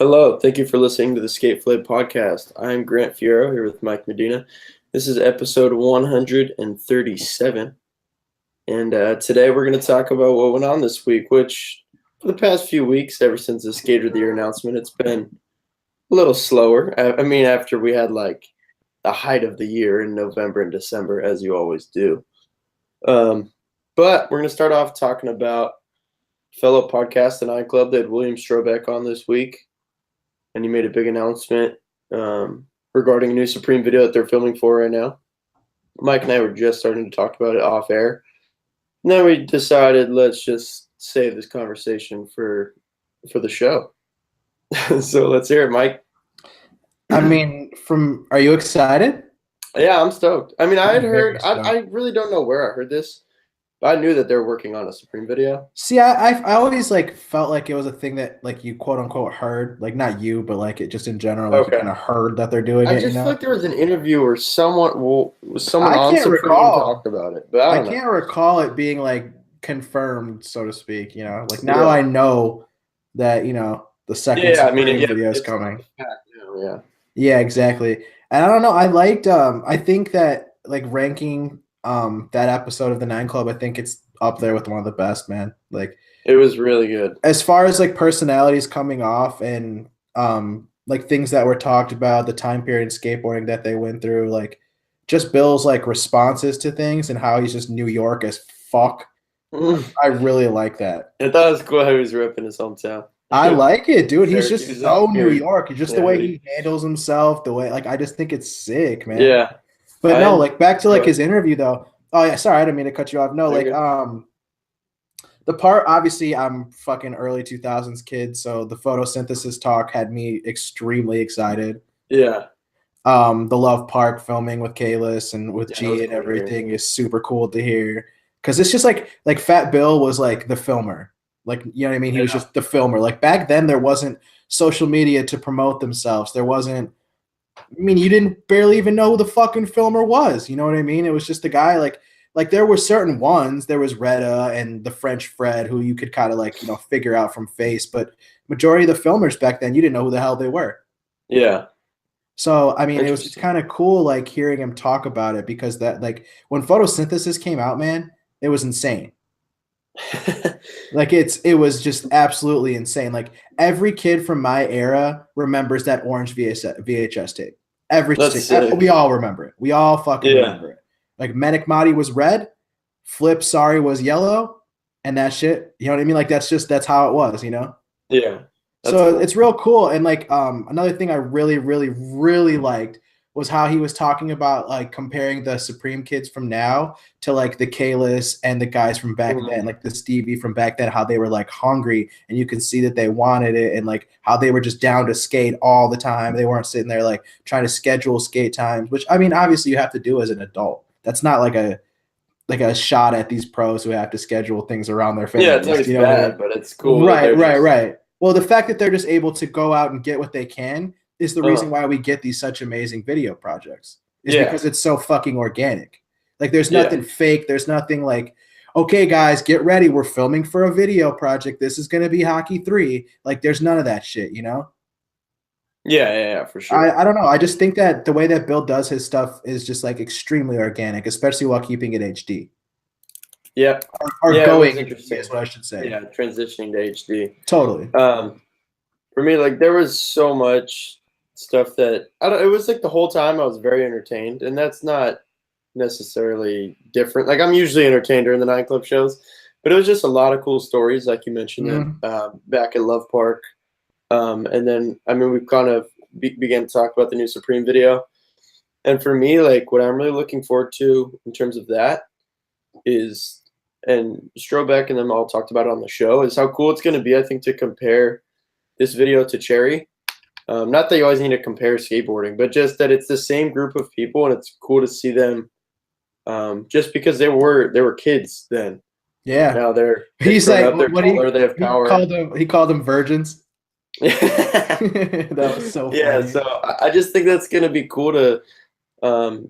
Hello, thank you for listening to the Fillet podcast. I'm Grant Fiero here with Mike Medina. This is episode 137, and today we're going to talk about what went on this week, which for the past few weeks, ever since the Skater of the Year announcement, it's been a little slower. I mean, after we had like the height of the year in November and December, as you always do. But we're going to start off talking about fellow podcast, the Nine Club. They had William Strobeck on this week, and he made a big announcement regarding a new Supreme video that they're filming for right now. Mike and I were just starting to talk about it off air. And then we decided let's just save this conversation for the show. So let's hear it, Mike. I mean, are you excited? Yeah, I'm stoked. I mean, I had heard, I really don't know where I heard this, but I knew that they're working on a Supreme video. See, I always felt like it was a thing that you quote unquote heard, like not you, but like it just in general, you kind of heard that they're doing it. I just feel like there was an interview where someone on Supreme talked about it, but I can't recall it being like confirmed, so to speak. Like now I know that the second Supreme video is coming. Yeah, exactly. And I don't know. I liked. I think that ranking that episode of the Nine Club, I think it's up there with one of the best, man. Like it was really good. As far as personalities coming off and things that were talked about, the time period in skateboarding that they went through, just Bill's responses to things and how he's just New York as fuck. I really like that. I thought it was cool how he was ripping his hometown. I like it, dude. He's just so New York. Just the way he handles himself, the way I just think it's sick, man. Yeah. But back to his interview though. Oh yeah, sorry, I didn't mean to cut you off. No, the part, obviously I'm fucking early 2000s kid, so the photosynthesis talk had me extremely excited. Yeah. The Love Park filming with Kalis and with G and everything is super cool to hear. Cause it's just like Fat Bill was the filmer. You know what I mean? He was just the filmer. Back then there wasn't social media to promote themselves. There wasn't, you didn't barely even know who the fucking filmer was. You know what I mean? It was just a guy there were certain ones. There was Retta and the French Fred who you could kind of figure out from face, but majority of the filmers back then, you didn't know who the hell they were. Yeah. So, I mean, it was just kind of cool hearing him talk about it because that when photosynthesis came out, man, it was insane. It was just absolutely insane. Every kid from my era remembers that orange VHS tape. We all remember it. We all fucking remember it. Medic Madi was red, Flip Sorry was yellow, and that shit. You know what I mean? That's how it was. Yeah. So cool. It's real cool. And another thing I really, really, really liked was how he was talking about comparing the Supreme kids from now to the Kalis and the guys from back then, the Stevie from back then, how they were hungry and you can see that they wanted it and how they were just down to skate all the time. They weren't sitting there trying to schedule skate times, which I mean, obviously you have to do as an adult. That's not a shot at these pros who have to schedule things around their families. Yeah, it's always bad, but it's cool. Right. Well, the fact that they're just able to go out and get what they can is the reason why we get these such amazing video projects. Because it's so fucking organic. There's nothing fake. There's nothing okay, guys, get ready. We're filming for a video project. This is going to be Hockey 3. There's none of that shit, Yeah, for sure. I don't know. I just think that the way that Bill does his stuff is just extremely organic, especially while keeping it HD. Yeah. Or going HD is what I should say. Yeah, transitioning to HD. Totally. For me, there was so much stuff that it was the whole time I was very entertained, and that's not necessarily different. I'm usually entertained during the Nine Club shows, but it was just a lot of cool stories, like you mentioned, back at Love Park. And then, I mean, we've kind of began to talk about the new Supreme video. And for me, what I'm really looking forward to in terms of that is, and Strobeck and them all talked about it on the show, is how cool it's going to be, I think, to compare this video to Cherry. Not that you always need to compare skateboarding, but just that it's the same group of people, and it's cool to see them just because they were kids then. Yeah. Now they have power. He called them virgins. That was so funny. Yeah, so I just think that's gonna be cool to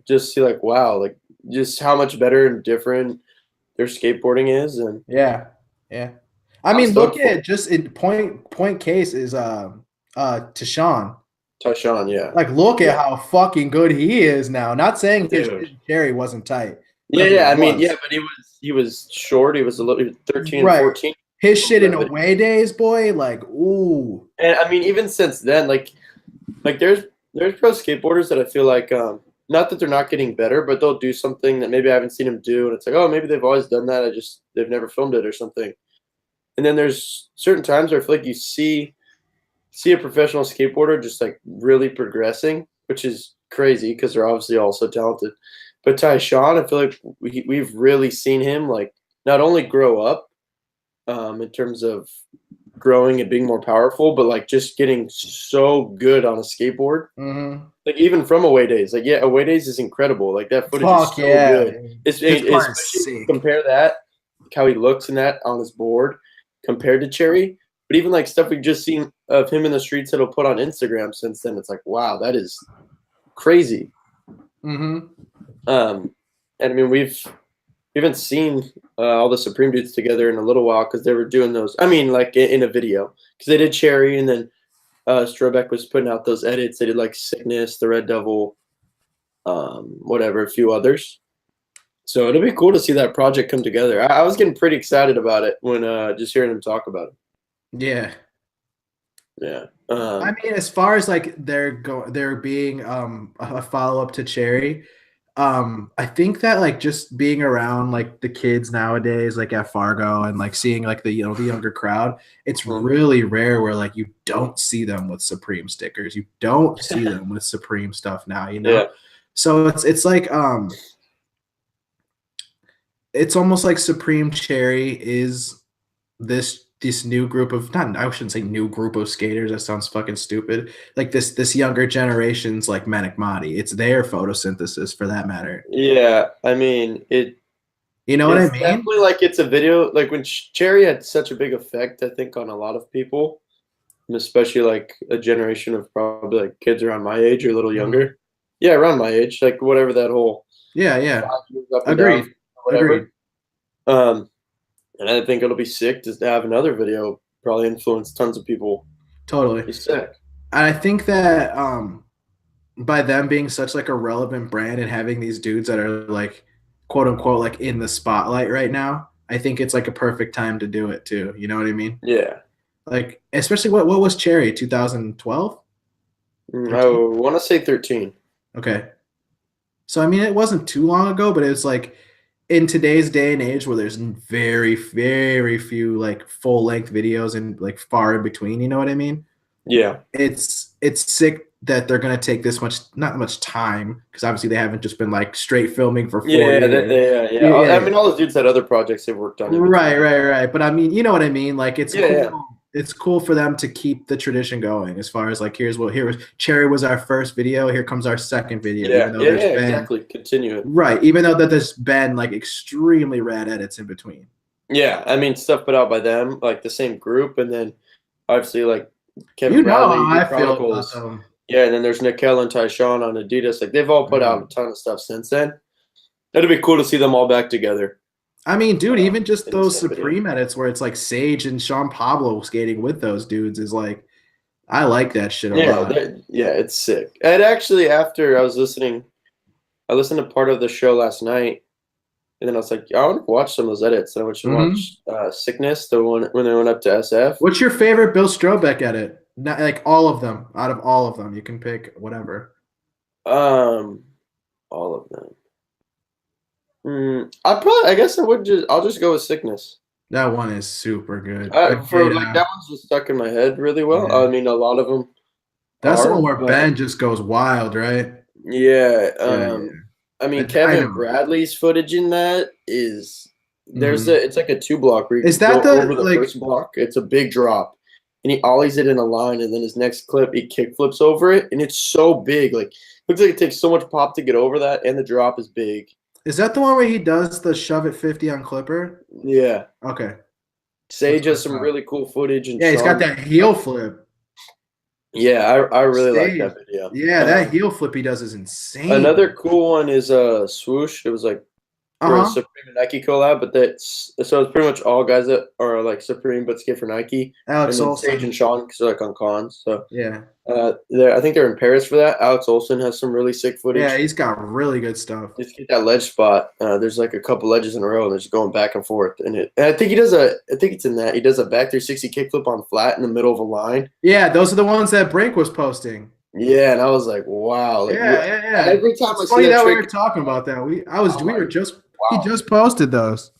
just see wow, just how much better and different their skateboarding is. And yeah. I mean, look at just in point case is Tyshawn. Tyshawn, yeah. Like, look at Yeah. how fucking good he is now. Not saying his Dude. Cherry wasn't tight. Yeah, Because yeah. it I mean, was. yeah, but he was short. He was 13 and Right. 14. His shit in away days, boy, like, ooh. And I mean, even since then, like there's pro skateboarders that I feel like not that they're not getting better, but they'll do something that maybe I haven't seen them do, and it's like, oh, maybe they've always done that. They've never filmed it or something. And then there's certain times where I feel like you see a professional skateboarder just like really progressing, which is crazy because they're obviously all so talented. But Tyshawn, I feel like we've really seen him like not only grow up in terms of growing and being more powerful, but like just getting so good on a skateboard. Mm-hmm. Like even from away days, like yeah, away days is incredible. Like that footage is so good. Especially compare that, like how he looks in that on his board compared to Cherry. But even like stuff we've just seen of him in the streets that he'll put on Instagram since then, it's like wow, that is crazy. Mm-hmm. And I mean we haven't seen all the Supreme dudes together in a little while because they were doing those. I mean, like in a video because they did Cherry and then Strobeck was putting out those edits. They did like Sickness, the Red Devil, whatever, a few others. So it'll be cool to see that project come together. I was getting pretty excited about it when just hearing them talk about it. Yeah. Yeah. I mean, as far as like there being a follow up to Cherry, I think that like just being around like the kids nowadays, like at Fargo and like seeing like the the younger crowd, it's really rare where like you don't see them with Supreme stickers. You don't see them with Supreme stuff now, Yeah. So it's like it's almost like Supreme Cherry is this new group of I shouldn't say new group of skaters. That sounds fucking stupid. Like this younger generation's like Manic Madi. It's their photosynthesis for that matter. Yeah, I mean it. You know what I mean? Definitely like it's a video. Like when Cherry had such a big effect, I think on a lot of people, and especially like a generation of probably like kids around my age or a little younger. Mm-hmm. Yeah, around my age, like whatever that whole. Yeah. Agreed. Agreed. And I think it'll be sick to have another video probably influence tons of people. Totally. It's sick. And I think that by them being such like a relevant brand and having these dudes that are like quote unquote like in the spotlight right now, I think it's like a perfect time to do it too. You know what I mean? Yeah. Like especially what was Cherry 2012? I want to say 13. Okay. So I mean it wasn't too long ago, but it's like in today's day and age where there's very, very few like full length videos and like far in between, you know what I mean? Yeah. It's sick that they're gonna take this not much time because obviously they haven't just been like straight filming for 4 years. Yeah. I mean, all those dudes had other projects they've worked on. Right. But I mean, you know what I mean? Like it's cool. Yeah. It's cool for them to keep the tradition going as far as like here was Cherry was our first video. Here comes our second video. Yeah, exactly. Continue it. Right. Even though that there's been like extremely rad edits in between. Yeah. I mean, stuff put out by them, like the same group. And then obviously like Kevin Bradley, I Chronicles. Feel yeah. And then there's Nickel and Tyshawn on Adidas. Like they've all put out a ton of stuff since then. It'd be cool to see them all back together. I mean, dude, even just those Supreme edits where it's like Sage and Sean Pablo skating with those dudes is like, I like that shit a lot. Yeah, it's sick. And actually, after I listened to part of the show last night, and then I was like, I want to watch some of those edits. And I went to watch Sickness, the one when they went up to SF. What's your favorite Bill Strobeck edit? Not like all of them. Out of all of them, you can pick whatever. All of them. I guess I'll just go with Sickness. That one is super good. That one's just stuck in my head really well. Yeah. I mean, a lot of them. That's the one where Ben just goes wild, right? Yeah. I mean, Kevin Bradley's footage in that is it's like a 2-block. Where is that over the first block? It's a big drop, and he ollies it in a line, and then his next clip he kick flips over it, and it's so big. Like looks like it takes so much pop to get over that, and the drop is big. Is that the one where he does the shove at 50 on Clipper? Yeah. Okay. Sage has some really cool footage. And he's got that heel flip. Yeah, I really like that video. Yeah, that heel flip he does is insane. Another cool one is Swoosh. It was like for a Supreme and Nike collab, but it's pretty much all guys that are like Supreme but skate for Nike. Alex and then Olsen. Sage and Sean are like on cons. So yeah, I think they're in Paris for that. Alex Olsen has some really sick footage. Yeah, he's got really good stuff. Just get that ledge spot. There's like a couple ledges in a row, and they're just going back and forth. And I think he does I think it's in that. He does a back 360 kickflip on flat in the middle of a line. Yeah, those are the ones that Brink was posting. Yeah, and I was like, wow. Like, yeah. Every time it's I funny see that we trick, were talking about that. He just posted those.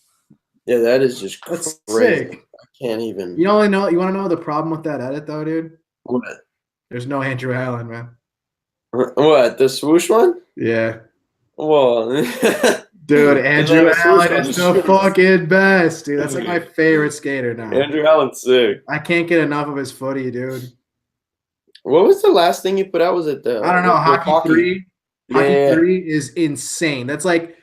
Yeah, that is just That's crazy. sick. I can't even. You want to know the problem with that edit though, dude? What? There's no Andrew Allen, man. What, the swoosh one? Yeah. Well, dude, Andrew Allen is the fucking best, dude. That's like my favorite skater now. Andrew Allen's sick. I can't get enough of his footy, dude. What was the last thing you put out? Was it the? I don't know. Hockey 3. Yeah. Hockey 3 is insane. That's like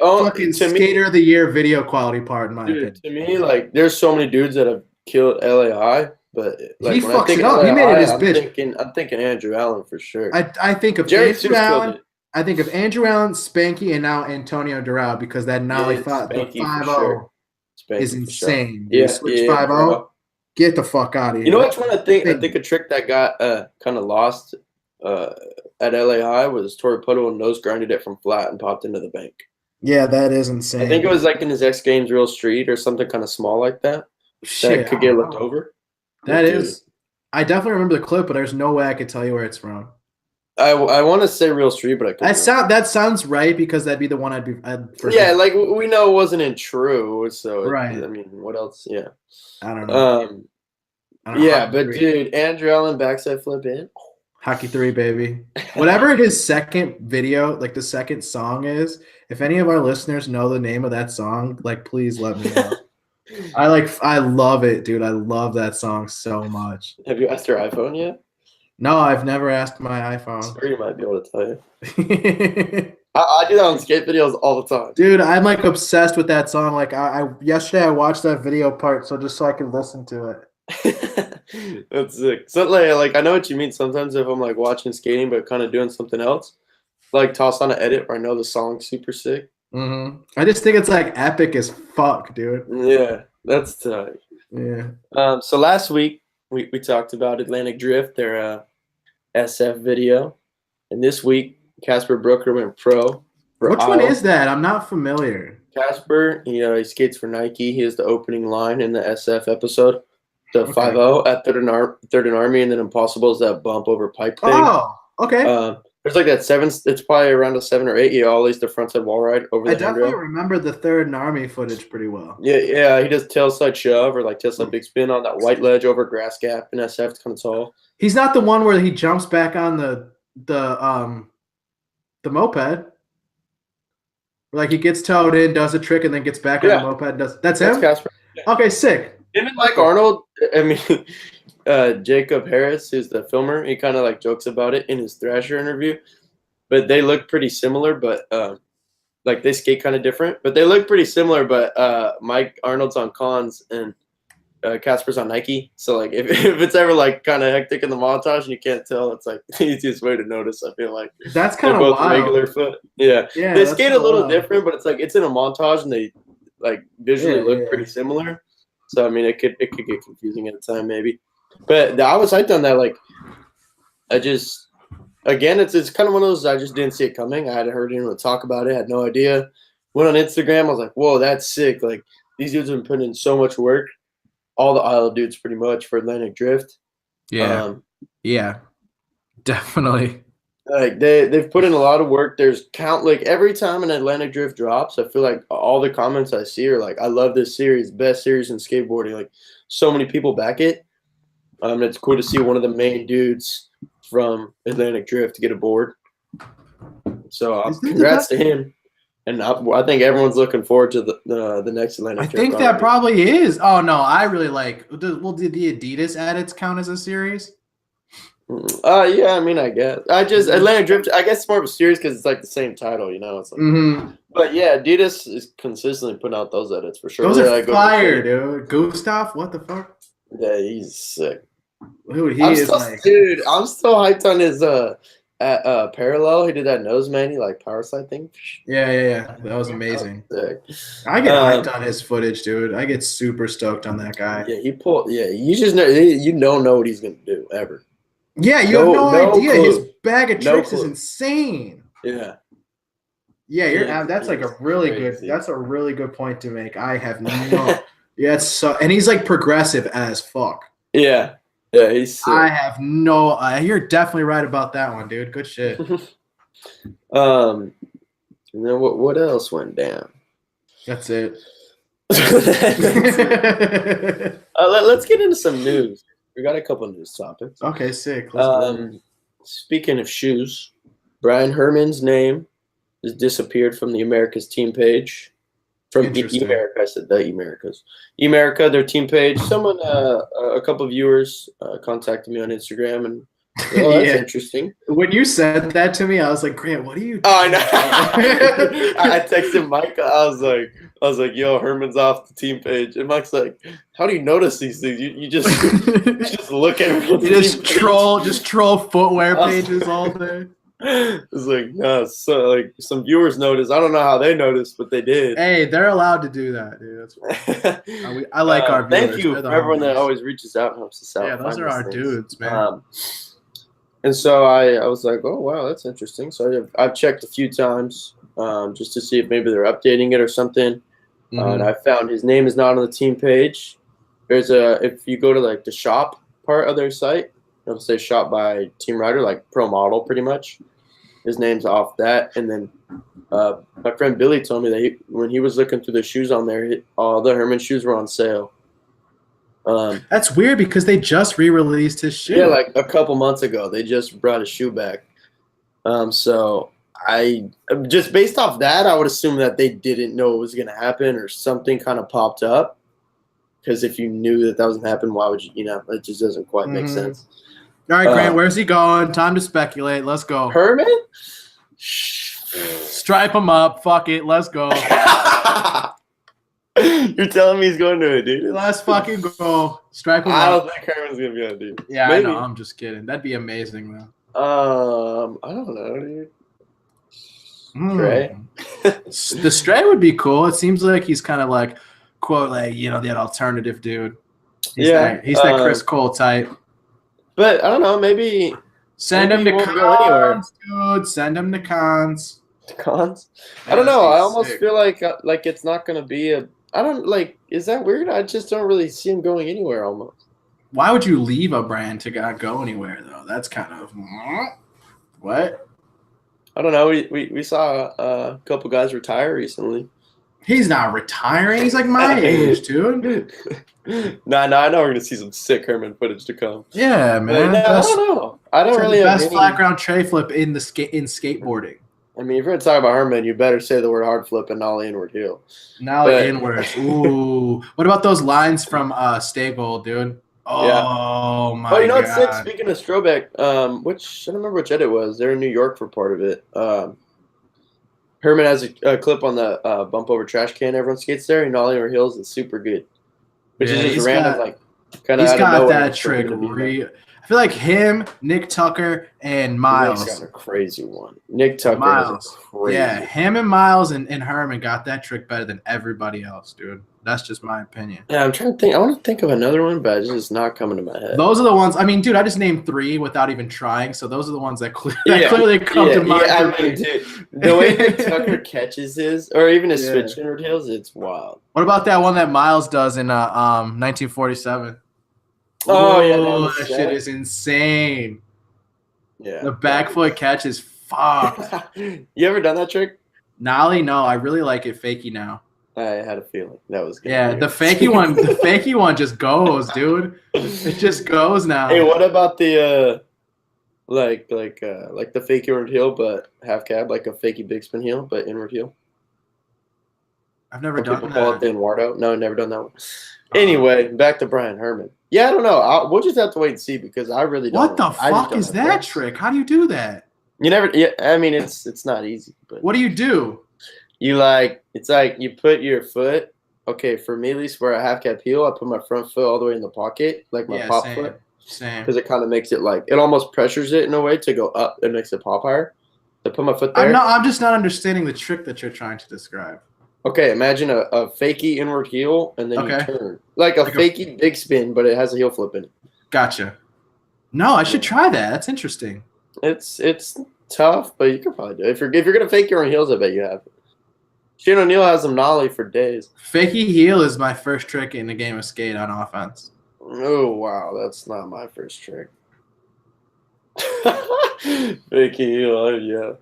fucking to skater me, of the year video quality part, in my opinion. To me, like, there's so many dudes that have killed LAI, but like, he when fucks I think it up. LAI, He made it his bitch. I'm thinking Andrew Allen for sure. I think of Jerry Andrew Allen. I think of Andrew Allen, Spanky, and now Antonio Doral because that nollie the 5-0 is insane. Yeah, switch 5-0. Get the fuck out of here. You know which one I think a trick that got kind of lost at LAI was Tori Puddle and nose grinded it from flat and popped into the bank. Yeah, that is insane. I think it was like in his X Games Real Street or something kind of small like that. Shit, that could get looked over. That is. I definitely remember the clip, but there's no way I could tell you where it's from. I want to say Real Street, but I couldn't. That sounds right because that'd be the one I'd yeah, like we know it wasn't in True, so right. I mean, what else? Yeah, I don't know. Yeah, but dude, Andrew Allen backside flip in. Hockey 3, baby. Whatever his second video, like the second song is, if any of our listeners know the name of that song, like please let me know. I love it, dude. I love that song so much. Have you asked your iPhone yet? No, I've never asked my iPhone. I'm sure you might be able to tell you. I do that on skate videos all the time. Dude, I'm like obsessed with that song. Like yesterday I watched that video part just so I could listen to it. That's sick. So like I know what you mean. Sometimes if I'm like watching skating but kind of doing something else, like toss on an edit where I know the song's super sick. Mm-hmm. I just think it's like epic as fuck, dude. Yeah, that's tight. Yeah. So last week we talked about Atlantic Drift, their SF video, and this week Casper Brooker went pro. Which one is that? I'm not familiar. Casper, he skates for Nike. He has the opening line in the SF episode. The 5-0 at Third and Army, and then Impossible is that bump over pipe thing. Oh, okay. There's like that 7. It's probably around a 7 or 8. He always the frontside wall ride over the I definitely remember the Third and Army footage pretty well. Yeah. He does tailside shove or like tailside big spin on that white ledge over grass gap in SF. It's kind of tall. He's not the one where he jumps back on the moped. Like he gets towed in, does a trick, and then gets back on the moped. That's him. Casper. Yeah. Okay, sick. Him and Mike Arnold. I mean, Jacob Harris, who's the filmer, he kind of like jokes about it in his Thrasher interview. But they look pretty similar, but like they skate kind of different. But they look pretty similar. But Mike Arnold's on cons and Casper's on Nike. So like if it's ever like kind of hectic in the montage and you can't tell, it's like the easiest way to notice. I feel like that's kind of wild. Regular foot. Yeah, they skate a little different, but it's like it's in a montage and they like visually look pretty similar. So I mean, it could get confusing at a time maybe. But I was hyped on that. Like it's kind of one of those I just didn't see it coming. I hadn't heard anyone talk about it. Had no idea. Went on Instagram. I was like, whoa, that's sick. Like these dudes have been putting in so much work. All the Isle dudes pretty much for Atlantic Drift. Yeah. Yeah. Definitely. Like they've put in a lot of work. There's like every time an Atlantic Drift drops, I feel like all the comments I see are like, I love this series, best series in skateboarding. Like so many people back it. It's cool to see one of the main dudes from Atlantic Drift get aboard. So congrats to him. And I think everyone's looking forward to the next Atlantic Drift. I think that probably is. Oh no, I really like. Did the Adidas edits count as a series? Yeah, I mean, I guess Atlantic Drift. I guess it's more of a series because it's like the same title, It's like, But yeah, Adidas is consistently putting out those edits for sure. Those are fire, dude. Gustav, what the fuck? Yeah, he's sick. Dude, I'm still hyped on at Parallel. He did that nose manny like power slide thing. Yeah. That was amazing. Sick. I get hyped on his footage, dude. I get super stoked on that guy. Yeah, he pulled. Yeah, you just know you don't know what he's gonna do ever. Yeah, you have no idea. Clue. His bag of tricks is clue. insane. Yeah. Yeah, that's like a really good. That's a really good point to make. I have no. Yeah, it's so, and he's like progressive as fuck. Yeah, he's sick. I have no. You're definitely right about that one, dude. Good shit. And then what else went down? That's it. Let's get into some news. We got a couple of news topics. Okay, sick. Speaking of shoes, Bryan Herman's name has disappeared from the America's team page. From Emerica, I said the Americas. Emerica, their team page. Someone, a couple of viewers contacted me on Instagram, and that's interesting. When you said that to me, I was like, Grant, what are you doing? Oh, I know. I texted Mike. I was like, yo, Herman's off the team page. And Mike's like, how do you notice these things? You just look at everyone's You just troll footwear pages all day. It's like, no, so like some viewers noticed. I don't know how they noticed, but they did. Hey, they're allowed to do that, dude. That's I like our viewers. Thank you for everyone that always reaches out and helps us out. Yeah, those are our dudes, man. And so I was like, oh wow, that's interesting. So I've checked a few times just to see if maybe they're updating it or something. And I found his name is not on the team page. There's if you go to like the shop part of their site, it'll say shop by team rider, like pro model pretty much. His name's off that. And then my friend Billy told me that when he was looking through the shoes on there, all the Herman shoes were on sale. That's weird because they just re-released his shoe. Yeah, like a couple months ago, they just brought his shoe back. So I just based off that, I would assume that they didn't know it was going to happen or something kind of popped up. Because if you knew that was going to happen, why would you? It just doesn't quite make sense. All right, Grant, where's he going? Time to speculate. Let's go. Herman? Stripe him up. Fuck it. Let's go. You're telling me he's going to Adidas? Let's fucking go. Stripe him up. I don't think Herman's going to be on Adidas. Yeah, maybe. I know. I'm just kidding. That'd be amazing, though. I don't know, dude. Stray? The Stray would be cool. It seems like he's kind of like, quote, like, that alternative dude. He's that Chris Cole type. But I don't know, maybe send him to cons, dude. Send him to cons. Cons? I don't know. I almost feel like it's not going to be I don't like. Is that weird? I just don't really see him going anywhere. Almost. Why would you leave a brand to not go anywhere though? That's kind of what. I don't know. We saw a couple guys retire recently. He's not retiring. He's like my age, dude. No, I know we're gonna see some sick Herman footage to come. Yeah, man. I don't know. I don't really the have best flat ground tray flip in skateboarding. I mean, if you're gonna talk about Herman, you better say the word hard flip and nollie inward heel. Nollie inwards. Ooh. What about those lines from Stay Gold, dude? Oh my god. Oh, you know what's sick? Speaking of Strobeck, I don't remember which edit it was. They're in New York for part of it. Herman has a clip on the bump over trash can. Everyone skates there. And Ollie or Hills is super good. Which is just random, kind of. He's got that trick. I feel like him, Nick Tucker, and Miles. Nick's got a crazy one. Nick Tucker is crazy. Yeah, him and Miles and Herman got that trick better than everybody else, dude. That's just my opinion. Yeah, I'm trying to think. I want to think of another one, but it's just not coming to my head. Those are the ones. I mean, dude, I just named 3 without even trying. So those are the ones that clearly come to mind. Yeah, I mean, dude, the way Nick Tucker catches his, or even his switch inward heels, it's wild. What about that one that Miles does in 1947? Oh, yeah, that shit is insane. Yeah, the back foot catch is fucked. You ever done that trick? Nollie, no. I really like it fakey now. I had a feeling that was good. Yeah, the fakey one. The fakey one just goes, dude. It just goes now. Hey, what about the like the fakey inward heel, but half cab, like a fakey big spin heel, but inward heel? I've never done that. People call it the Eduardo. No, never done that one. Anyway, back to Bryan Herman. Yeah, I don't know. We'll just have to wait and see because I really don't. What the fuck is that trick? How do you do that? You never. Yeah, I mean, it's not easy. But what do you do? It's like you put your foot. Okay, for me at least, where I half cap heel, I put my front foot all the way in the pocket, like my pop foot. Same. because it kind of makes it like it almost pressures it in a way to go up. It makes it pop higher. I put my foot there. I'm just not understanding the trick that you're trying to describe. Okay, imagine a fakie inward heel and then you turn like a fakie big spin, but it has a heel flip in it. Gotcha. No, I should try that. That's interesting. It's tough, but you could probably do it. If you're gonna fake your own heels, I bet you have it. Shane O'Neill has them nollie for days. Fakie heel is my first trick in a game of skate on offense. Oh wow, that's not my first trick. Fakie heel, yeah.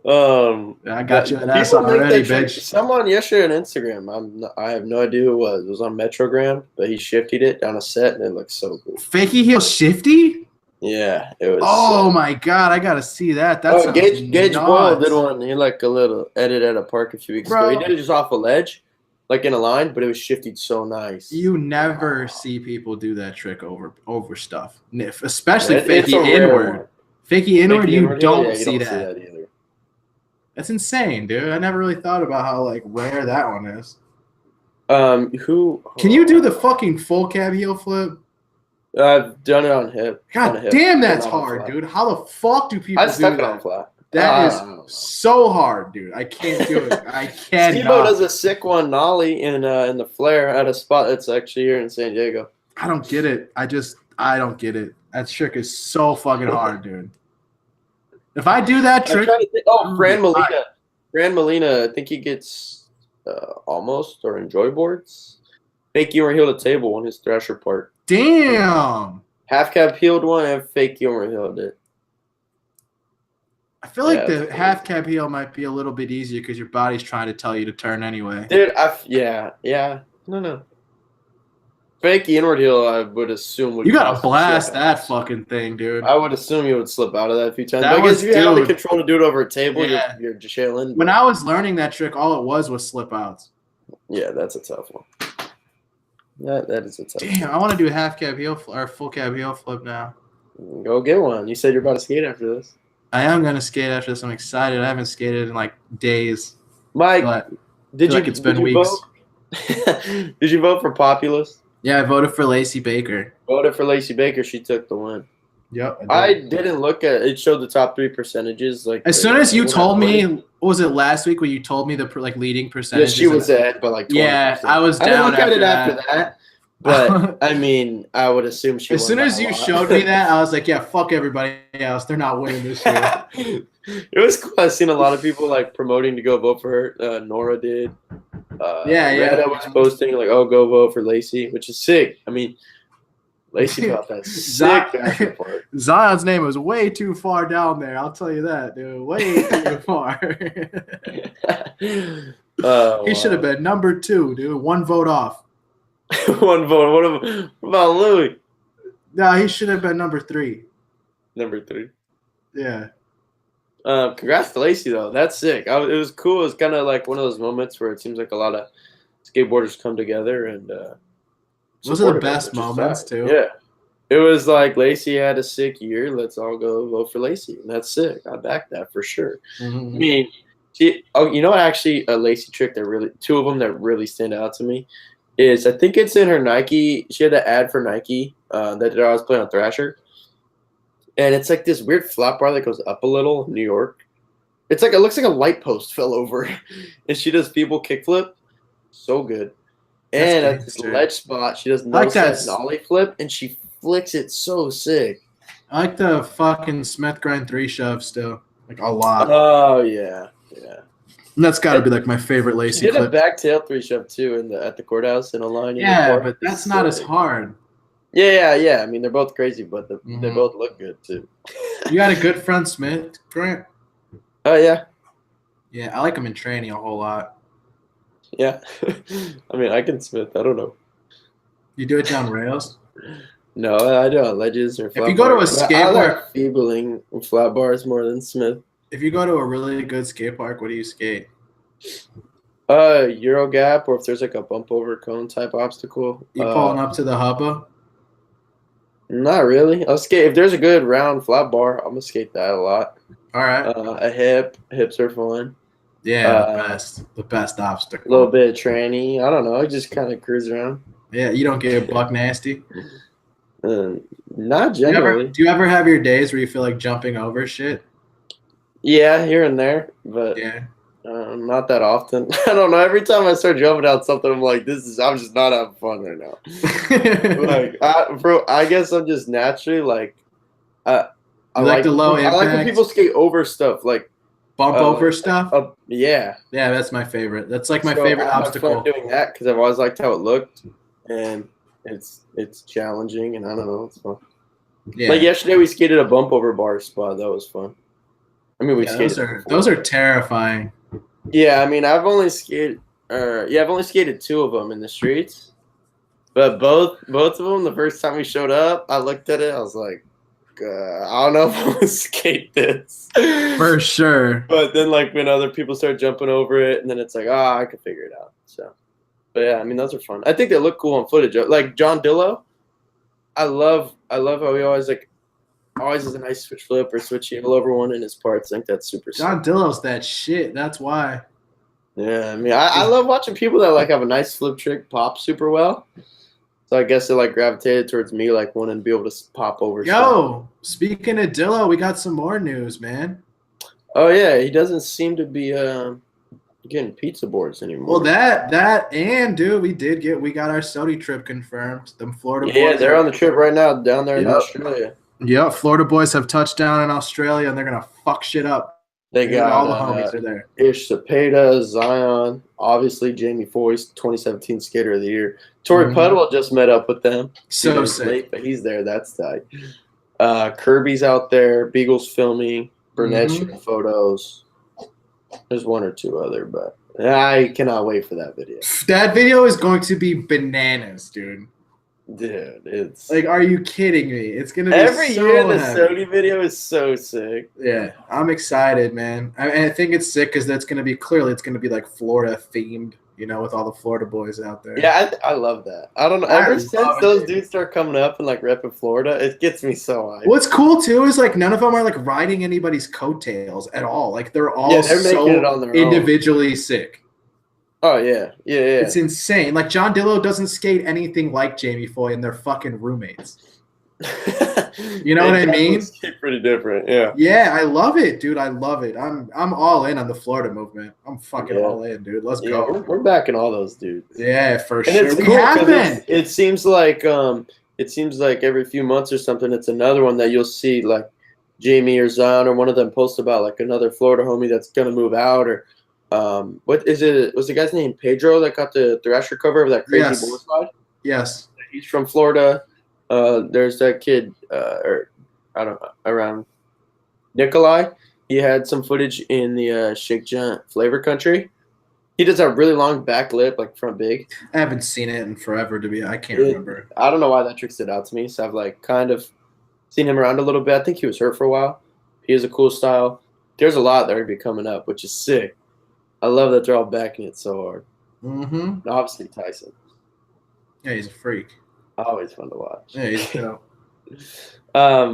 I got you an ass already, bitch. Someone yesterday on Instagram, I have no idea who it was. It was on Metrogram, but he shifted it down a set, and it looked so cool. Fakie heel shifty? Yeah, it was. Oh my god, I gotta see that. That's Gage Boyle did one. He like a little edit at a park a few weeks ago. He did it just off a ledge, like in a line, but it was shifted so nice. You never see people do that trick over stuff, especially fakie inward. Fakie inward, you don't see that either. That's insane, dude. I never really thought about how like rare that one is. Can you do the fucking full cab heel flip? I've done it on hip. God damn, that's hard, dude. How the fuck do people do that? I stuck it on flat. That is so hard, dude. I can't do it. I can't. Steve-O does a sick one nollie in the flare at a spot that's actually here in San Diego. I don't get it. I don't get it. That trick is so fucking hard, dude. If I do that trick, Fran Molina. Fran Molina, I think he gets almost or enjoy boards. Fake humor heeled a table on his thrasher part. Damn. Half cab heeled one and fake humor heeled it. I feel like the half cab heel might be a little bit easier because your body's trying to tell you to turn anyway. Dude, no. Fake inward heel, I would assume you gotta blast that fucking thing, dude. I would assume you would slip out of that a few times. But I guess if you have the control to do it over a table, you're just chilling. When I was learning that trick, all it was slip outs. Yeah, that's a tough one. That is a tough one. Damn, I want to do a half cab heel or full cab heel flip now. Go get one. You said you're about to skate after this. I am gonna skate after this. I'm excited. I haven't skated in like days. Mike, it's been weeks. Did you vote for Populist? Yeah, I voted for Lacey Baker. Voted for Lacey Baker. She took the win. Yep. I didn't look at it. Showed the top 3 percentages. Like as soon as you told me, what was it last week when you told me the leading percentages? Yeah, she was ahead by like 20%. Yeah, I was down. I didn't look at it after that. But I mean, I would assume she. As soon as you showed me that, I was like, "Yeah, fuck everybody else. They're not winning this year." It was cool. I've seen a lot of people like promoting to go vote for her. Nora did. Reda was posting like, "Oh, go vote for Lacey," which is sick. I mean, Lacey got that sick part. Zion's name was way too far down there. I'll tell you that, dude. Way too far. He should have been number 2, dude. 1 vote off. 1 vote. What about Louis? No, he should have been number 3. Number 3. Yeah. Congrats to Lacey though. That's sick. It was cool. It's kind of like one of those moments where it seems like a lot of skateboarders come together and. Those are the best moments too. Yeah. It was like Lacey had a sick year. Let's all go vote for Lacey, and that's sick. I back that for sure. Mm-hmm. I mean, you know what? Actually, a Lacey trick that really 2 of them that really stand out to me is I think it's in her Nike. She had an ad for Nike that I was playing on Thrasher. And it's like this weird flat bar that goes up a little in New York. It looks like a light post fell over. And she does people kickflip. So good. And at this ledge spot, she does nollie flip, and she flicks it so sick. I like the fucking Smith grind 3 shove still. Like a lot. Oh, yeah. Yeah. And that's got to be like my favorite Lacey clip. She did clip. a back tail 3 shove too at the courthouse in a line. Yeah, but that's not as hard. Yeah. I mean, they're both crazy, but they both look good too. You got a good front Smith, Grant? Oh, yeah. Yeah, I like him in training a whole lot. Yeah. I mean, I can Smith. I don't know. You do it down rails? No, I do on ledges or flat bars. If you go to a skate park. I like feebling flat bars more than Smith. If you go to a really good skate park, what do you skate? Euro gap, or if there's like a bump over cone type obstacle. You pulling up to the hubba? Not really. I'll skate if there's a good round flat bar. I'm gonna skate that a lot. All right. A hips are fun. Yeah, the best obstacle. A little bit of tranny. I don't know. I just kind of cruise around. Yeah, you don't get buck nasty. Not generally. Do you ever have your days where you feel like jumping over shit? Yeah, here and there, but Yeah. not that often. I don't know. Every time I start jumping out something, I'm like, I'm just not having fun right now. Like, bro, I guess I'm just naturally like, I like the low I like when impact? people skate over stuff, like Bump over stuff? yeah. Yeah, that's my favorite. That's like my So favorite I have obstacle. fun doing that because I've always liked how it looked, and it's challenging, and I don't know, it's fun. Yeah. Like yesterday, we skated a bump over bar spot. That was fun. I mean, we skated. Those are terrifying. Yeah, I mean, I've only skated. I've only skated 2 of them in the streets, but both of them. The first time we showed up, I looked at it. I was like, I don't know if I want to skate this. For sure. But then, like, when other people start jumping over it, and then it's like, I can figure it out. So, but yeah, I mean, those are fun. I think they look cool on footage. Like John Dillo, I love how he always has a nice switch flip or switch heel over one in his parts. I think that's super sick. John Dillo's that shit. That's why. Yeah, I mean, I love watching people that like have a nice flip trick pop super well. So I guess it like gravitated towards me, like wanting to be able to pop over. Yo, speaking of Dillo, we got some more news, man. Oh yeah, he doesn't seem to be getting pizza boards anymore. Well, that and dude, we got our Saudi trip confirmed. Them Florida boys. Yeah, they're on the trip right now down there in Australia. Yep, Florida boys have touched down in Australia, and they're gonna fuck shit up. They got all the homies are there. Ish Cepeda, Zion, obviously Jamie Foyce, 2017 Skater of the Year. Tori Pudwell just met up with them. So sick. Late, but he's there. That's tight. Kirby's out there. Beagle's filming. Burnett's shooting photos. There's 1 or 2 other, but I cannot wait for that video. That video is going to be bananas, dude. Dude, it's like, are you kidding me? It's gonna be every so year the heavy. Sodi video is so sick. Yeah, I'm excited, man. I think it's sick because it's gonna be like Florida themed, with all the Florida boys out there. Yeah, I love that. I don't know. Ever since those dudes start coming up and like repping Florida, it gets me so hyped. What's cool too is like none of them are like riding anybody's coattails at all. Like they're all they're so making it on their individually sick. Oh yeah. It's insane. Like John Dillo doesn't skate anything like Jamie Foy, and they're fucking roommates. You know what I mean? Skate pretty different, yeah. Yeah, I love it, dude. I love it. I'm all in on the Florida movement. I'm fucking all in, dude. Let's go. We're backing all those dudes. Yeah, for and sure. It's cool it seems like every few months or something, it's another one that you'll see like Jamie or Zion or one of them post about like another Florida homie that's gonna move out or. What is it? Was the guy's name Pedro that got the Thrasher cover of that crazy board slide? Yes. He's from Florida. There's that kid, around Nikolai. He had some footage in the Shake Giant Flavor Country. He does a really long back lip, like front big. I haven't seen it in forever. I can't remember. I don't know why that trick stood out to me. So I've like kind of seen him around a little bit. I think he was hurt for a while. He has a cool style. There's a lot that are gonna be coming up, which is sick. I love that they're all backing it so hard. And obviously Tyson. Yeah, he's a freak. Always fun to watch. Yeah, he's dope.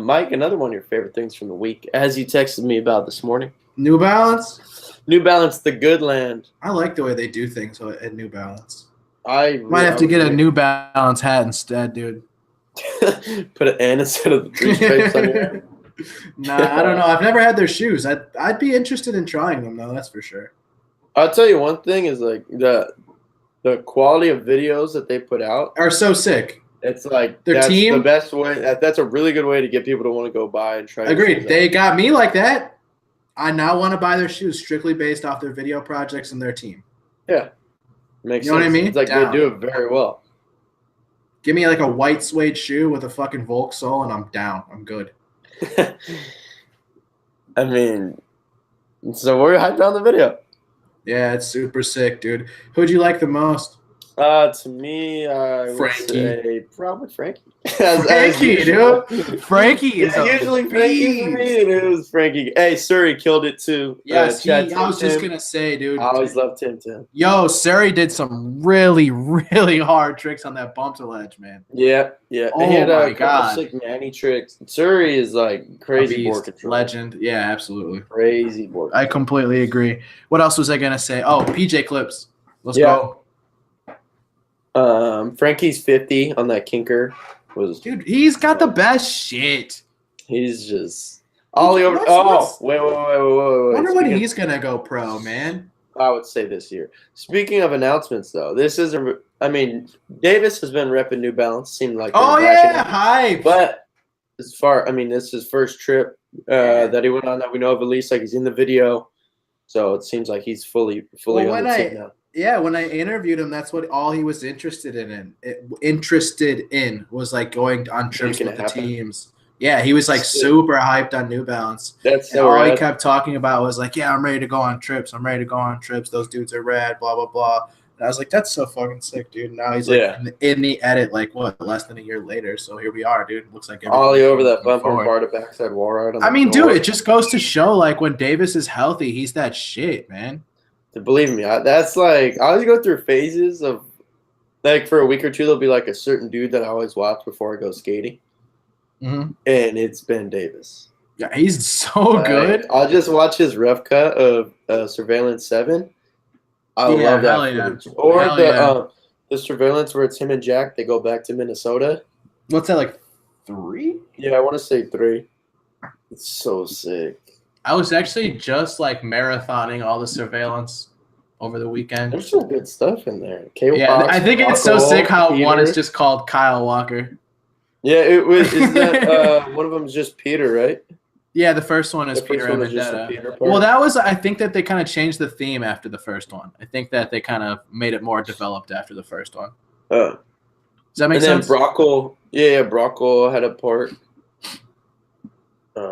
Mike, another one of your favorite things from the week, as you texted me about this morning. New Balance? New Balance, the good land. I like the way they do things at New Balance. I might have to get a New Balance hat instead, dude. Put an N instead of the 3 stripes on your head. Nah, I don't know. I've never had their shoes. I'd be interested in trying them, though. That's for sure. I'll tell you one thing is like the quality of videos that they put out are so sick. It's like that's the best way. That's a really good way to get people to want to go buy and try. Agreed. They got me like that. I now want to buy their shoes strictly based off their video projects and their team. Yeah, makes sense. You know what I mean? It's like they do it very well. Give me like a white suede shoe with a fucking Volk sole, and I'm down. I'm good. I mean, so we're hyped on the video. Yeah, it's super sick, dude. Who'd you like the most? To me, I would say probably Frankie. Frankie, dude. Frankie is usually Frankie for me, and it was Frankie. Hey, Surrey killed it too. Yes, I was just gonna say, dude. I always loved him too. Yo, Surrey did some really, really hard tricks on that bump to ledge, man. Yeah. Oh, he had my God. Sick Manny tricks. Surrey is like crazy board control. Legend. Yeah, absolutely. Crazy board control. I completely agree. What else was I gonna say? Oh, PJ clips. Let's go. Frankie's 50 on that kinker. was. Dude, he's got the best shit. He's just Ollie over. Wait. Wonder when he's gonna go pro, man. I would say this year. Speaking of announcements, though, this is Davis has been repping New Balance. Seemed like hype. But this is his first trip that he went on that we know of. At least like he's in the video, so it seems like he's fully on the team now. Yeah, when I interviewed him, that's what all he was interested in was like going on trips with the teams. Yeah, he was like super hyped on New Balance. That's so all he kept talking about was like, yeah, I'm ready to go on trips. Those dudes are rad, blah, blah, blah. And I was like, that's so fucking sick, dude. And now he's like in the edit, like what, less than a year later. So here we are, dude. Looks like Ollie over that bumper bar to backside wall ride. I mean, dude, it just goes to show like when Davis is healthy, he's that shit, man. Believe me, that's like I always go through phases of like for a week or two there'll be like a certain dude that I always watch before I go skating. Mm-hmm. And it's Ben Davis. Yeah, he's so good. I'll just watch his rough cut of Surveillance 7. I love that footage. Or the Surveillance where it's him and Jack. They go back to Minnesota. What's that, like 3? Yeah, I want to say 3. It's so sick. I was actually just like marathoning all the Surveillance over the weekend. There's some good stuff in there. I think it's so sick how one is just called Kyle Walker. Yeah, it was. Is that one of them is just Peter, right? Yeah, the first one is Peter Amendetta. Well, that was. I think that they kind of changed the theme after the first one. I think that they kind of made it more developed after the first one. Does that make sense? And then Brockle, Brockle had a part.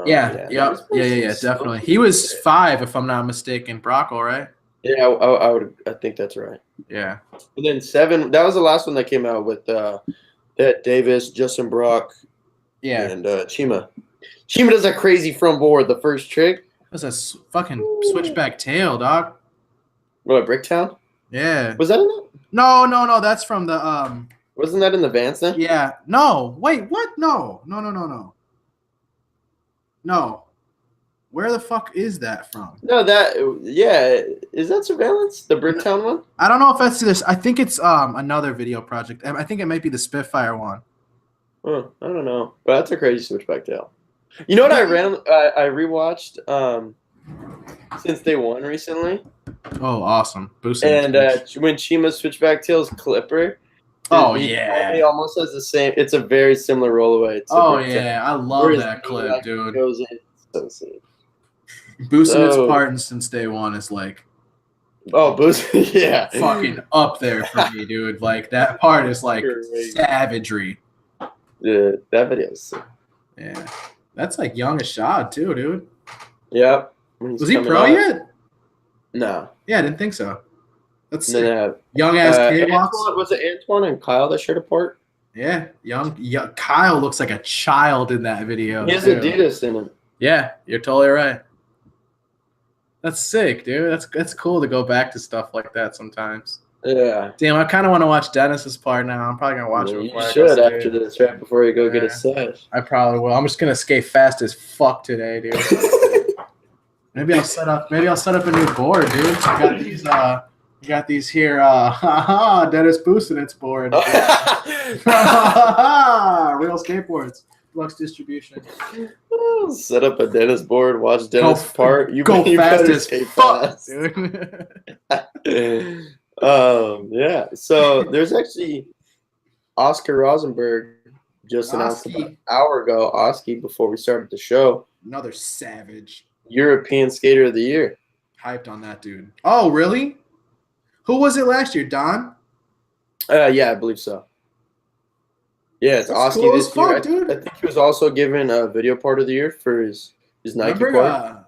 Yeah, definitely. He was 5, if I'm not mistaken. Brockle, right? Yeah, I would. I think that's right. Yeah. And then 7. That was the last one that came out with. That Davis, Justin Brock, and Chima. Chima does a crazy front board. The first trick. That's a fucking switchback tail, dog. What, Bricktown? Yeah. Was that in it? No. That's from the Wasn't that in the Vance then? Yeah. No. Wait. What? No. Where the fuck is that from? No, is that Surveillance? The Bricktown one? I don't know if that's this. I think it's another video project. I think it might be the Spitfire one. Oh, I don't know. But that's a crazy switchback tail. You know what I rewatched since day one recently? Oh, awesome. And when Chima's switchback tail's Clipper. He almost has the same. It's a very similar rollaway. I love that clip, dude. Goes in so sick. Boosting its part since day one is like, fucking up there for me, dude. Like that part is like savagery. Yeah, that video is sick. Yeah, that's like young Ashad too, dude. Yeah. Was he pro yet? No. Yeah, I didn't think so. That's sick. Then, young ass K-Walks. Was it Antoine and Kyle that shared a part? Yeah, young Kyle looks like a child in that video. He has Adidas in him. Yeah, you're totally right. That's sick, dude. That's cool to go back to stuff like that sometimes. Yeah. Damn, I kind of want to watch Dennis's part now. I'm probably gonna watch it. You should after this, right before you go get a sesh. I probably will. I'm just gonna skate fast as fuck today, dude. Maybe I'll set up a new board, dude. I got these here. Dennis boosting its board. Real skateboards. Flux distribution. Set up a Dennis board. Watch Dennis part. You go fast as fuck, dude. Yeah. So there's actually Oscar Rosenberg just announced about an hour ago. Oski, before we started the show, another savage European Skater of the Year. Hyped on that dude. Oh, really? Who was it last year? Don? Yeah, I believe so. Yeah, it's Oski cool this year. Dude. I think he was also given a video part of the year for his Nike part.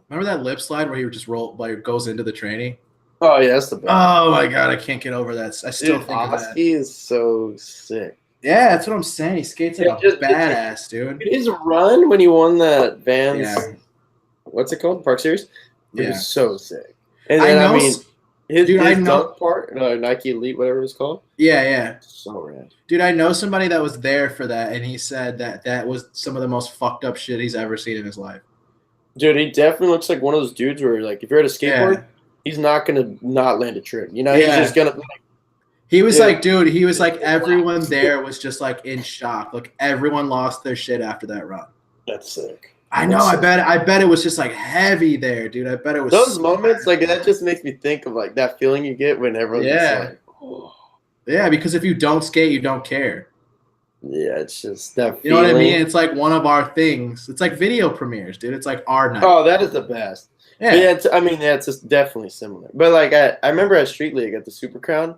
Remember that lip slide where he just goes into the tranny? Oh yeah, that's the best. Oh my god, I can't get over that. I still think of that. Oski is so sick. Yeah, that's what I'm saying. He skates like a badass, dude. His run when he won that Vans, what's it called? Park Series? It was so sick. And then, his dunk part, Nike Elite, whatever it's called. Yeah. So rad. Dude, I know somebody that was there for that, and he said that was some of the most fucked up shit he's ever seen in his life. Dude, he definitely looks like one of those dudes where, like, if you're at a skateboard, he's not going to not land a trick. You know, he's just going to, He was like, dude, he was like, everyone there was just like in shock. Like everyone lost their shit after that run. That's sick. I know. I bet it was just like heavy there, dude. I bet it was those moments like that. Just makes me think of like that feeling you get when everyone's just like, oh. Yeah, because if you don't skate, you don't care. Yeah, it's just that. You know what I mean? It's like one of our things. It's like video premieres, dude. It's like our night. Oh, that is the best. Yeah, it's just definitely similar. But like I remember at Street League at the Super Crown,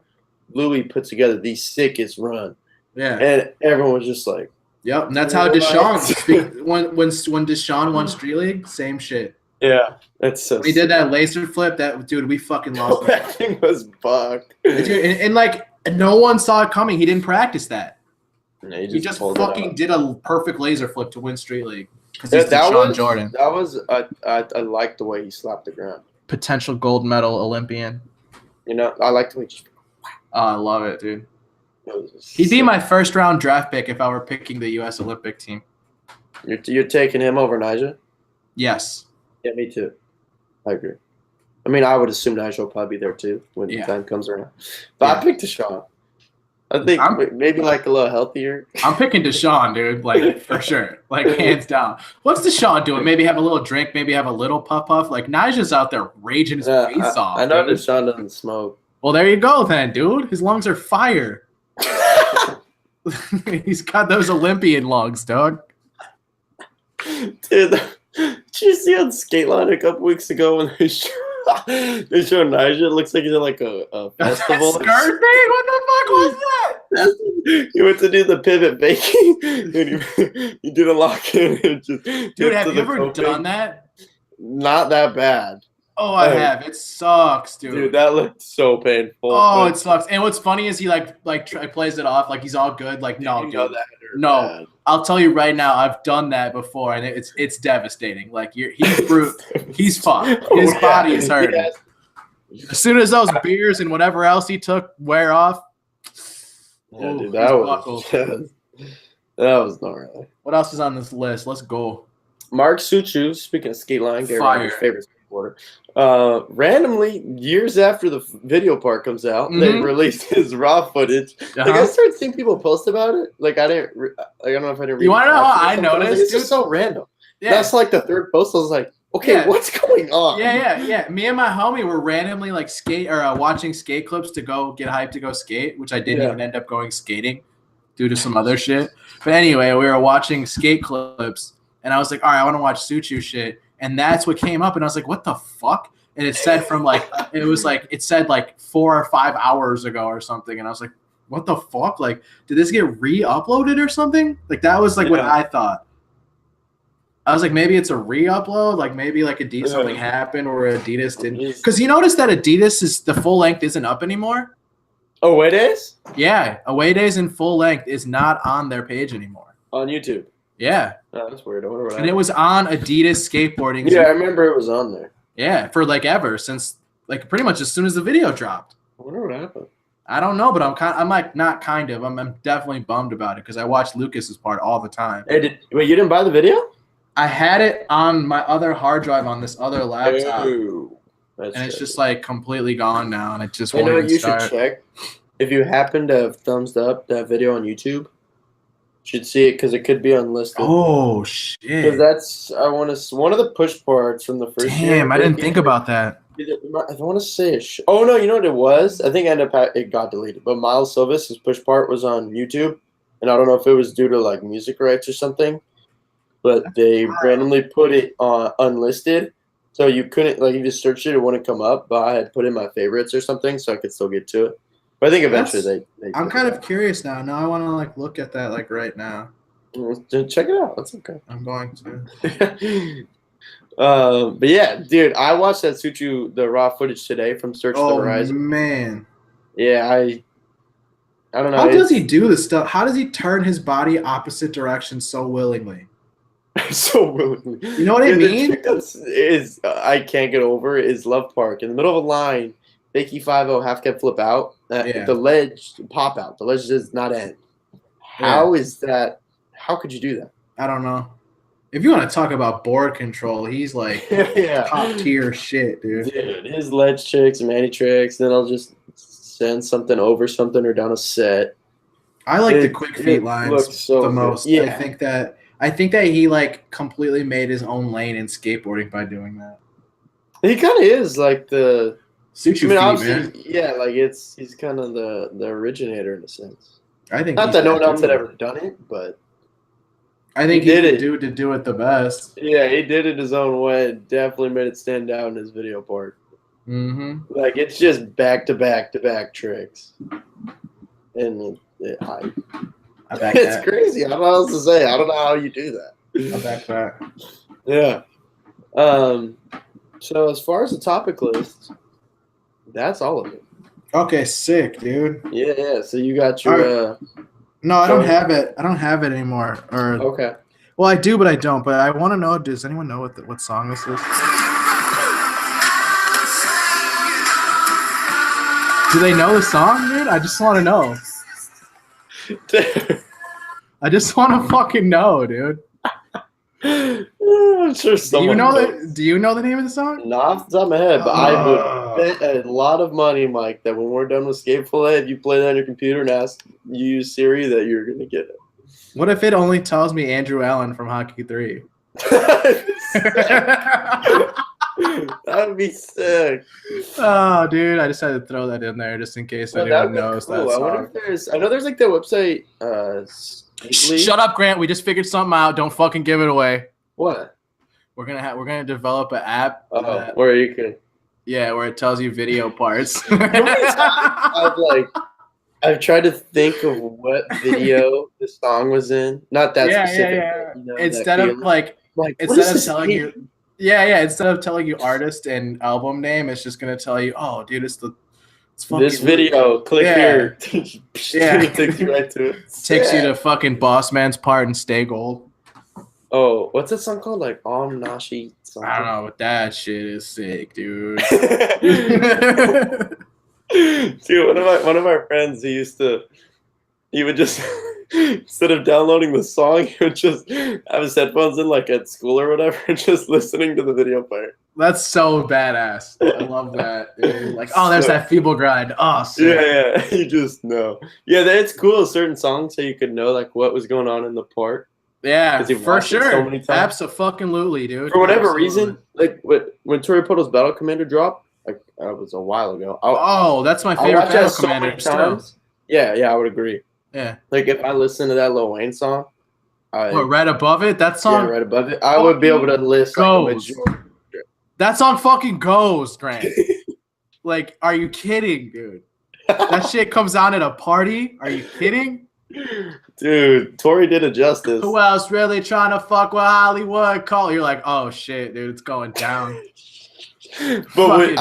Louis put together the sickest run. Yeah, and everyone was just like, "Yep." And that's how Deshaun when Deshaun won Street League, same shit. Yeah, that's so. We did that laser flip. That dude, we fucking lost. That thing was fucked. Dude, and like no one saw it coming. He didn't practice that. No, he just fucking did a perfect laser flip to win Street League. Because he's Deshaun Jordan. That was I like the way he slapped the ground. Potential gold medal Olympian. You know, I like the way. Oh, I love it, dude. He'd be my first round draft pick if I were picking the U.S. Olympic team. You're taking him over Nyjah? Yes. Yeah, me too. I agree. I mean, I would assume Nyjah will probably be there too when the time comes around. But I picked Deshaun. I think maybe like a little healthier. I'm picking Deshaun, dude, like for sure, like hands down. What's Deshaun doing? Maybe have a little drink, maybe have a little puff. Like Nyjah's out there raging his face off. I know Deshaun doesn't smoke. Well, there you go then, dude. His lungs are fire. He's got those Olympian lungs, dog. Dude, did you see on Skate Line a couple weeks ago when they showed Nyjah? It looks like he's at like a festival. Skirt thing? What the fuck was that? He went to do the pivot baking, and he did a lock in. And just dude, have you ever done that? Not that bad. Oh, I have. It sucks, dude. Dude, that looked so painful. Oh, it sucks. And what's funny is he plays it off like he's all good. Like, no, dude. No. I'll tell you right now, I've done that before, and it's devastating. Like he's fucked. His body is hurting. Yes. As soon as those beers and whatever else he took wear off, dude, that was gnarly. What else is on this list? Let's go. Mark Suchu, speaking of Skate Line, Gary's favorite skateboarder. Randomly, years after the video part comes out, they released his raw footage. Like I started seeing people post about it. Like I don't know if I didn't. You want to know how I noticed? It's just so random. Yeah. That's like the third post. I was like, okay, what's going on? Yeah. Me and my homie were randomly like watching skate clips to go get hyped to go skate, which I didn't even end up going skating due to some other shit. But anyway, we were watching skate clips. And I was like, all right, I want to watch Suchu shit. And that's what came up. And I was like, what the fuck? And it said it said like 4 or 5 hours ago or something. And I was like, what the fuck? Like, did this get re-uploaded or something? Like, that was like what I thought. I was like, maybe it's a re-upload. Like, maybe like Adidas, something happened or Adidas didn't. Because you notice that Adidas the full length isn't up anymore. Away Days? Yeah. Away Days in full length is not on their page anymore. On YouTube? Yeah. Oh, that's weird. I wonder what happened. It was on Adidas skateboarding. Yeah, I remember it was on there. Yeah, for like ever since like pretty much as soon as the video dropped. I wonder what happened. I don't know, but I'm definitely bummed about it because I watched Lucas's part all the time. Hey, wait, you didn't buy the video? I had it on my other hard drive on this other laptop. Ooh, it's just like completely gone now, and it just won't even start. You should check if you happen to have thumbs up that video on YouTube. Should see it because it could be unlisted. Oh shit! Because one of the push parts from the first. Damn, I didn't think about that. I want to say it. Oh no, you know what it was? I think it got deleted. But Miles Silvis, his push part was on YouTube, and I don't know if it was due to like music rights or something. But they randomly put it on unlisted, so you couldn't like you just searched it wouldn't come up. But I had put in my favorites or something, so I could still get to it. But I think eventually they I'm kind of curious now. Now I want to like look at that like right now. Check it out. That's okay. I'm going to. But yeah, dude, I watched that the raw footage today from Search the Horizon. Oh man. Yeah, I don't know. How does he do this stuff? How does he turn his body opposite direction so willingly? So willingly. You know what I mean? I can't get over is Love Park in the middle of a line. Fakey 5-0 half cab flip out. The ledge pop out. The ledge does not end. How is that? How could you do that? I don't know. If you want to talk about board control, he's like top tier shit, dude. Dude, his ledge tricks, Manny tricks, then I'll just send something over something or down a set. I like the quick feet lines so the most. Yeah. I think that he like completely made his own lane in skateboarding by doing that. He kind of is like the Suit you feet, man. Yeah, like he's kind of the originator in a sense. I think not that no one else had ever done it, but I think he did dude to do it the best. Yeah, he did it his own way. Definitely made it stand out in his video part. Mm-hmm. Like it's just back to back tricks, and it's crazy. I don't know what else to say. I don't know how you do that. I back that. Yeah. So as far as the topic list, that's all of it. Okay, sick, dude. Yeah. So you got your. No, I don't have it. I don't have it anymore. Okay. Well, I do, but I don't. But I want to know. Does anyone know what song this is? Do they know the song, dude? I just want to know. I just want to fucking know, dude. I'm sure someone Do you know the name of the song? Not off the top of my head, but I would bet a lot of money, Mike, that when we're done with Skate Fillet, if you play that on your computer and use Siri, that you're gonna get it. What if it only tells me Andrew Allen from Hockey 3? That would be sick. Oh, dude, I just had to throw that in there just in case anyone knows that song. I wonder if I know there's like that website. Shut up, Grant. We just figured something out. Don't fucking give it away. What? We're gonna develop an app. Where you can. Yeah, where it tells you video parts. I've tried to think of what video the song was in. Not that specific. Yeah. You know, instead of telling you artist and album name, it's just gonna tell you, oh, dude, it's this video. Click here. Yeah, it takes you right to it. Takes you to fucking Boss Man's part and Stay Gold. Oh, what's that song called? Like Nashi something? I don't know, but that shit is sick, dude. Dude, one of our friends, he would just instead of downloading the song, he would just have his headphones in like at school or whatever, and just listening to the video player. That's so badass. I love that, dude. Like, oh, there's that feeble grind. Oh, sick. Yeah. You just know. Yeah, it's cool. Certain songs so you could know like what was going on in the part. Yeah, for sure. So many times. Absolutely, dude. For whatever reason, like when Tori Poto's Battle Commander dropped, like that was a while ago. That's my favorite Battle Commander. Yeah, I would agree. Yeah. Like if I listen to that Lil Wayne song, right above it? That song? Yeah, right above it. I would be able to list like, that song fucking goes, Grant. Like, are you kidding, dude? That shit comes on at a party? Are you kidding? Dude, Tori did it justice. Who else really trying to fuck with Hollywood? You're like, oh shit, dude, it's going down. But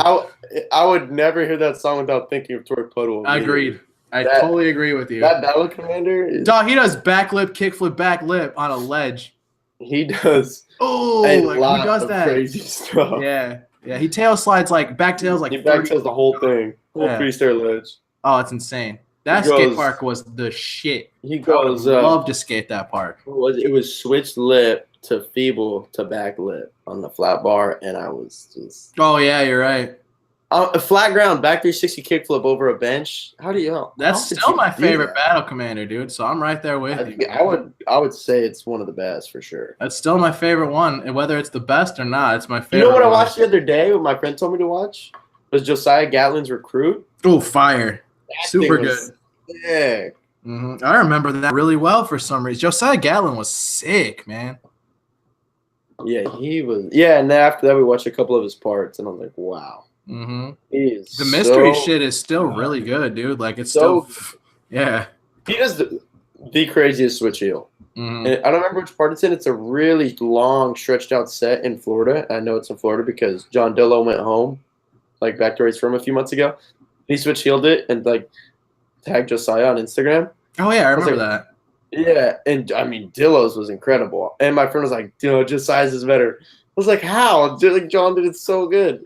I would never hear that song without thinking of Tori Poto. Agreed. I totally agree with you. That Battle Commander is... Dog, he does backflip, kickflip, backlip on a ledge. He does. Oh, like, he does that. Crazy stuff. Yeah. He tail slides like backtails like he backtails the whole thing. Whole 3-stair ledge. Oh, it's insane. That skate park was the shit. He goes. I would love to skate that park. It was switch lip to feeble to back lip on the flat bar, and I was just. Oh yeah, you're right. A flat ground back 360 kickflip over a bench. How do you? That's still my favorite Battle Commander, dude. So I'm right there with you. I would say it's one of the best for sure. That's still my favorite one, and whether it's the best or not, it's my favorite. You know what I watched the other day? What my friend told me to watch was Josiah Gatlin's Recruit. Oh, fire! Super good. Yeah. Mm-hmm. I remember that really well for some reason. Josiah Gatlin was sick, man. Yeah, he was. Yeah, and then after that, we watched a couple of his parts, and I'm like, wow. Mm-hmm. The mystery shit is still really good, dude. Like it's still, yeah. He does the craziest switch heel. Mm-hmm. And I don't remember which part it's in. It's a really long, stretched out set in Florida. I know it's in Florida because John Dillo went home, like back to where he's from a few months ago. He switch heeled it and like tagged Josiah on Instagram. Oh yeah, I remember that. Yeah, and I mean Dillo's was incredible. And my friend was like, Josiah's is better. I was like, how? Like John did it so good.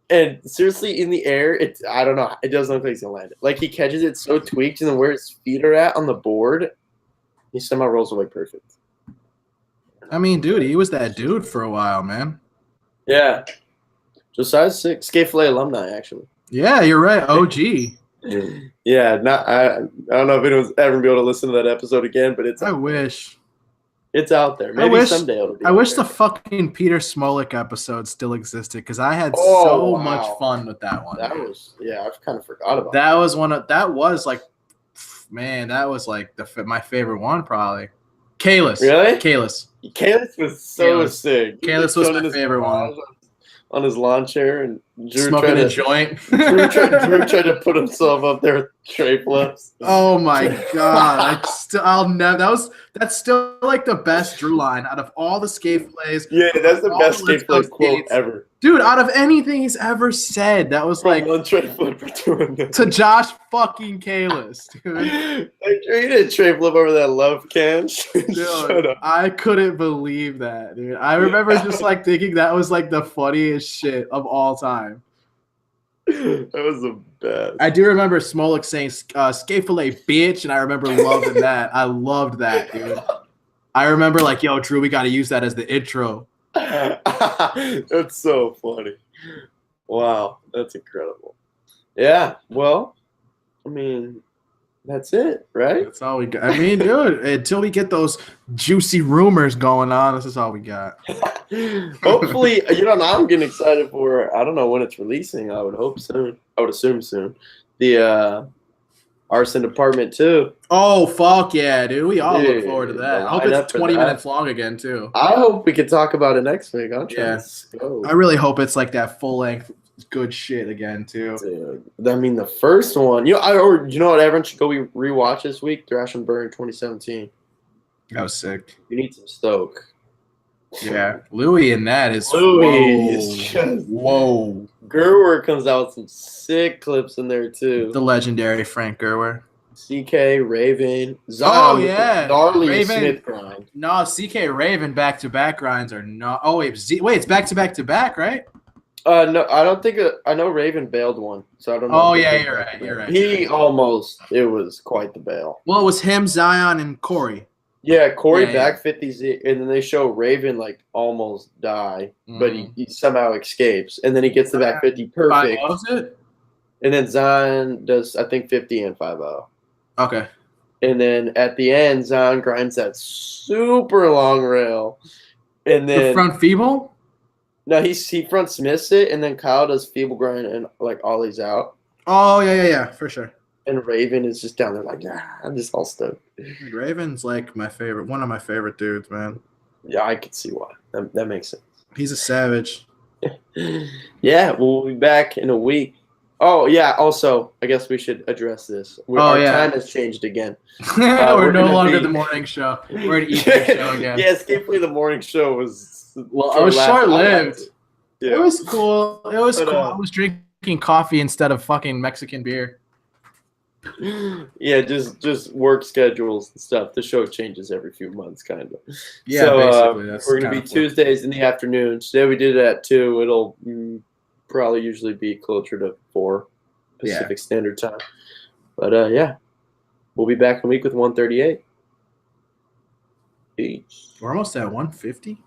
And seriously, in the air, I don't know. It doesn't look like he's gonna land it. Like he catches it so tweaked, and then where his feet are at on the board, he somehow rolls away perfect. I mean, dude, he was that dude for a while, man. Yeah. Josiah's sick. Skate Fillet alumni, actually. Yeah, you're right. OG. Yeah, I don't know if anyone's ever gonna be able to listen to that episode again, but I wish. It's out there. Maybe someday it'll be. I wish the fucking Peter Smolik episode still existed because I had much fun with that one. That was I've kind of forgot about that. That was like my favorite one probably. Kalis. Really? Kalis. Kalis was so sick. Kalis was my favorite one. On his lawn chair and Drew smoking a joint. Drew tried to put himself up there with tray flips. Oh my god! That's still like the best Drew line out of all the skate plays. Yeah, that's the best skate play quote ever, dude. Out of anything he's ever said, that was like one tray flip for doing that. To Josh fucking Kalis, dude. Like you did a tray flip over that love can. Dude, shut up. I couldn't believe that, dude. I remember just like thinking that was like the funniest shit of all time. That was the best. I do remember Smolik saying skate fillet bitch, and I remember loving that. I loved that, dude. I remember like, yo, Drew, we got to use that as the intro. That's so funny. Wow, that's incredible. Yeah, well, I mean, that's it, right? That's all we got. I mean, dude, until we get those juicy rumors going on, this is all we got. Hopefully, I'm getting excited for. I don't know when it's releasing. I would hope soon. I would assume soon. The Arson Department 2. Oh fuck yeah, dude! We all look forward to that. I hope it's 20 minutes long again too. I hope we can talk about it next week. I really hope it's like that full length good shit again too. Dude, I mean, the first one. You know what? Everyone should go rewatch this week. Thrash and Burn 2017. That was sick. You need some stoke. Yeah, Louis in that is just whoa. Gerwer comes out with some sick clips in there too. The legendary Frank Gerwer. CK Raven. Zion. Oh yeah, gnarly Raven. Smith grind. No, CK Raven back-to-back grinds are not. Oh wait, it's back-to-back, right? No, I don't think. I know Raven bailed one, so I don't know. Oh yeah, you're right. It was quite the bail. Well, it was him, Zion, and Corey. Yeah, Corey back 50s, and then they show Raven like almost die, but he somehow escapes, and then he gets the back 50 perfect. 5-0's it? And then Zion does, I think, 50 and 5-0. Okay. And then at the end, Zion grinds that super long rail, and then the front feeble. No, he front smiths it, and then Kyle does feeble grind and like ollies out. Oh yeah, for sure. And Raven is just down there like, I'm just all stoked. Raven's like one of my favorite dudes, man. Yeah, I could see why. That makes sense. He's a savage. Yeah, we'll be back in a week. Oh, yeah, also, I guess we should address this. Our time has changed again. We're no longer the morning show. We're an evening show again. Yeah, Skate the morning show was... Well, it was short-lived. Yeah. It was cool. I was drinking coffee instead of fucking Mexican beer. Yeah, just work schedules and stuff. The show changes every few months, kind of. Yeah, so, basically. That's we're going to be Tuesdays in the afternoon. Today we did it at 2. It'll probably usually be closer to 4 Pacific Standard Time. But, yeah, we'll be back in a week with 138. Peace. We're almost at 150.